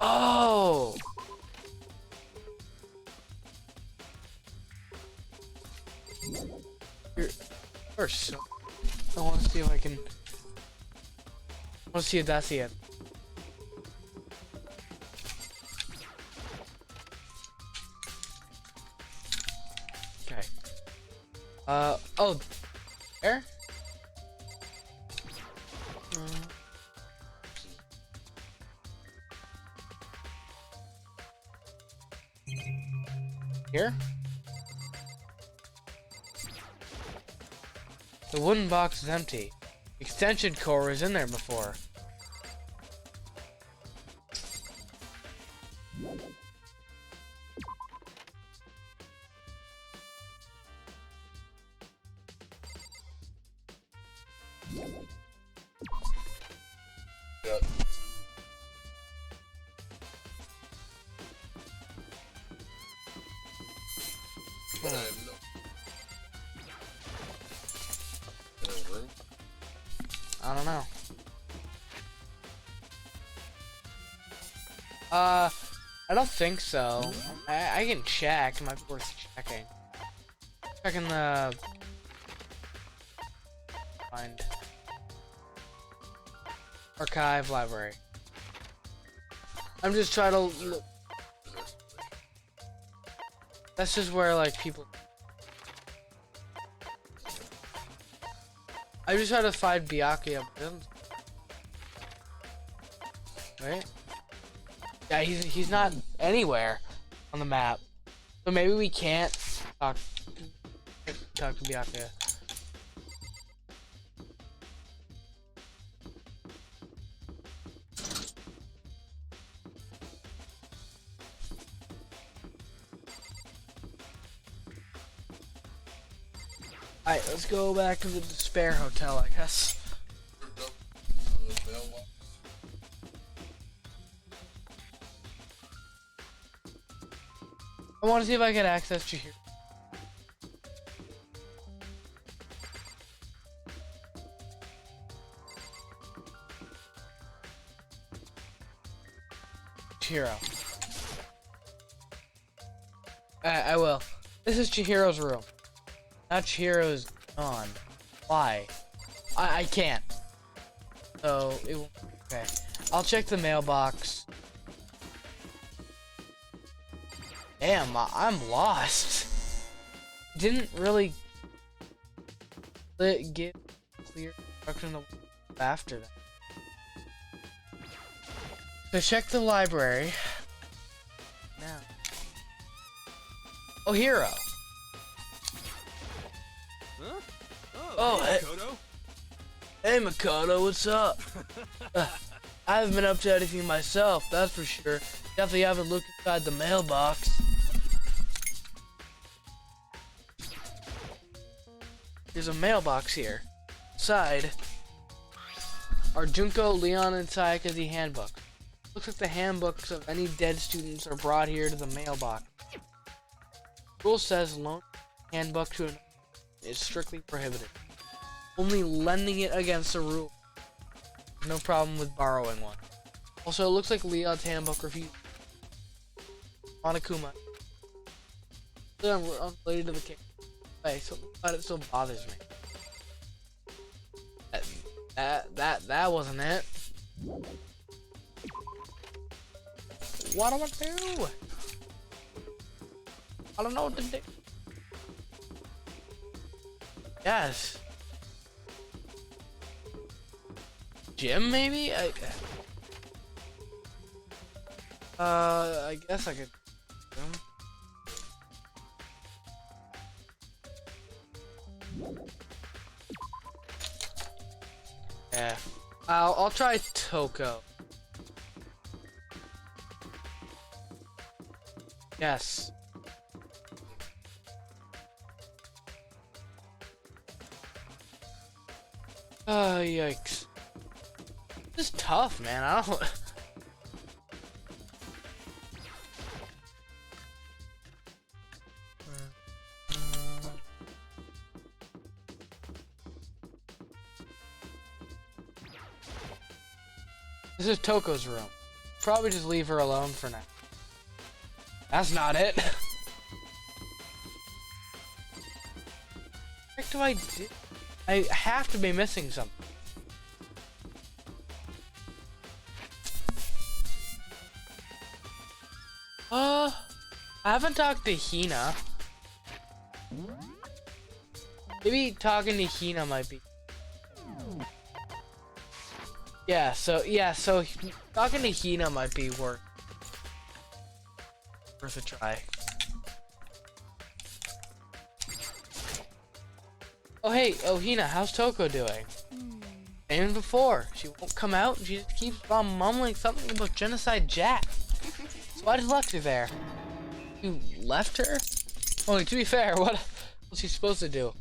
Oh! You're so... I want to see if I can... I want to see if that's the end. Okay. Oh. There? Here? The wooden box is empty. Extension cord was in there before. Yeah. But I have no. No room. I don't know. I don't think so. I can check. It might be worth checking. Checking the... Find... Archive library. I'm just trying to look. That's just where like people. I just try to find Byakuya. Right? Yeah, he's not anywhere on the map. So maybe we can't talk to Byakuya. Alright, let's go back to the Despair Hotel, I guess. I want to see if I can access Chihiro. I will. This is Chihiro's room. Now Chihiro's gone. Why? I can't. So, it will... Okay. I'll check the mailbox. Damn, I'm lost. Didn't really get clear instruction after that. So check the library. Now. Oh, Hero. Huh? Oh, hey, hey. Makoto. Hey, Makoto, what's up? I haven't been up to anything myself, that's for sure. Definitely haven't looked inside the mailbox. There's a mailbox here. Inside are Junko, Leon, and Sayaka's handbook. Looks like the handbooks of any dead students are brought here to the mailbox. Rule says loan handbook to an is strictly prohibited. Only lending it against the rule. No problem with borrowing one. Also, it looks like Leon's handbook refused. Monokuma. Unrelated to the case. Hey, something about it still bothers me. That wasn't it. What do I do? I don't know what to do. Yes. gym, maybe? I guess I could. Yeah. I'll try Toko. Yes. Oh, yikes. This is tough, man. I don't. This is Toko's room. Probably just leave her alone for now. That's not it. What do I do? I have to be missing something. I haven't talked to Hina. Maybe talking to Hina might be. Yeah, so talking to Hina might be worth a try. Oh hey, Hina, how's Toko doing? And before, she won't come out and she just keeps on mumbling something about Genocide Jack. So I just left her there. You left her? Only to be fair, what was she supposed to do?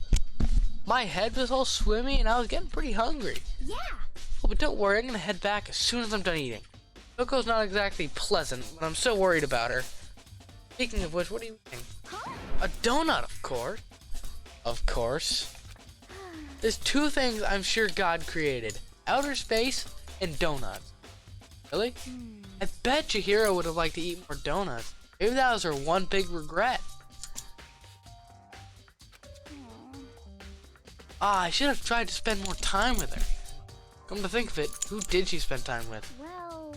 My head was all swimmy and I was getting pretty hungry. Yeah. Oh, but don't worry, I'm gonna head back as soon as I'm done eating. Toko's not exactly pleasant, but I'm so worried about her. Speaking of which, what are you eating? Huh? A donut, of course. Of course. There's two things I'm sure God created. Outer space and donuts. Really? I bet Chihiro would have liked to eat more donuts. Maybe that was her one big regret. I should have tried to spend more time with her. Come to think of it, who did she spend time with? Well,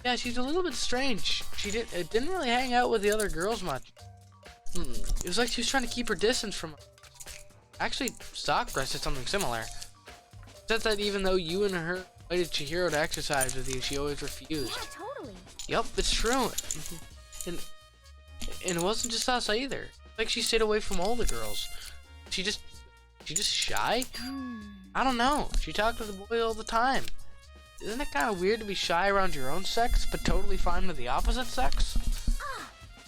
Yeah, she's a little bit strange. She didn't really hang out with the other girls much. It was like she was trying to keep her distance from us. Actually, Sakura said something similar. Said that even though you and her invited Chihiro to exercise with you, she always refused. yeah, totally. Yup, it's true. And it wasn't just us either. Like she stayed away from all the girls. She just shy? I don't know. She talked to the boy all the time. Isn't it kind of weird to be shy around your own sex, but totally fine with the opposite sex?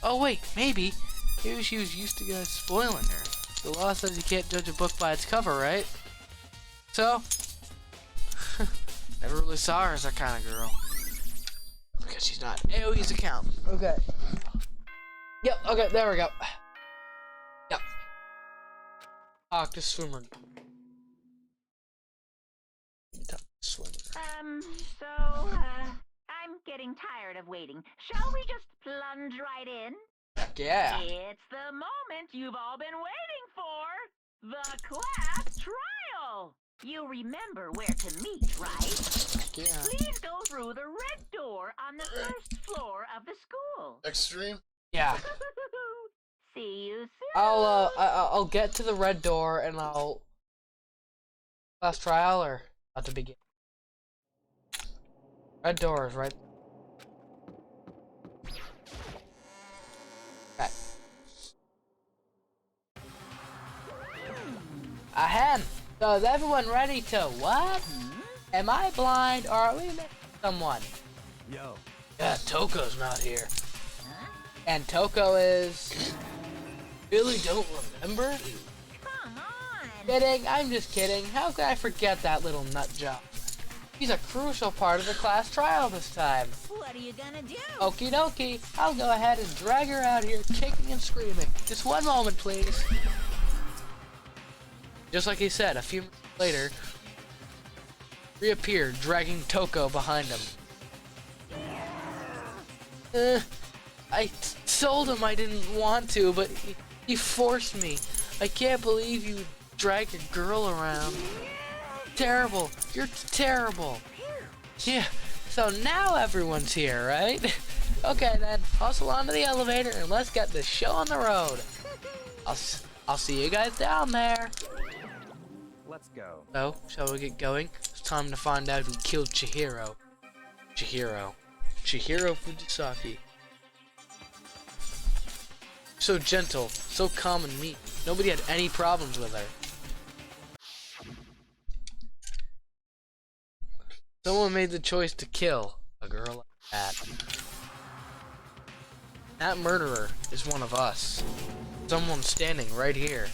Oh wait, maybe she was used to guys spoiling her. The law says you can't judge a book by its cover, right? So, never really saw her as that kind of girl. Because she's not AoE's account. Okay. Yep, okay, there we go. Yep. Talk to swimmer. Swimmer. I'm getting tired of waiting. Shall we just plunge right in? Yeah. It's the moment you've all been waiting for. The class trial. You remember where to meet, right? Yeah. Please go through the red door on the first floor of the school. Extreme? Yeah. See you soon. I'll get to the red door and I'll class trial or about to begin. Red door is right. Okay. Ahem. So is everyone ready to what? Am I blind or are we missing someone? Yo. Yeah, Toko's not here. And Toko is... Really don't remember? Come on. Kidding, I'm just kidding. How could I forget that little nut job? He's a crucial part of the class trial this time. What are you gonna do? Okie dokie, I'll go ahead and drag her out here kicking and screaming. Just one moment, please. Just like he said, a few minutes later, reappeared, dragging Toko behind him. I told him I didn't want to, but he forced me. I can't believe you drag a girl around. Terrible. You're terrible. Yeah, so now everyone's here, right? Okay then, hustle onto the elevator and let's get this show on the road. I'll see you guys down there. Let's go. So, shall we get going? time to find out who killed Chihiro. Chihiro Fujisaki. So gentle, so calm and meek. Nobody had any problems with her. Someone made the choice to kill a girl like that. That murderer is one of us. Someone standing right here.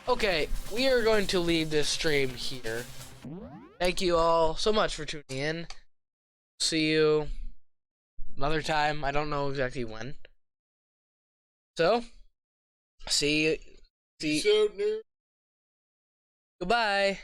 Okay, we are going to leave this stream here. Thank you all so much for tuning in. See you another time. I don't know exactly when. So, see you. Peace out, nerd. Goodbye.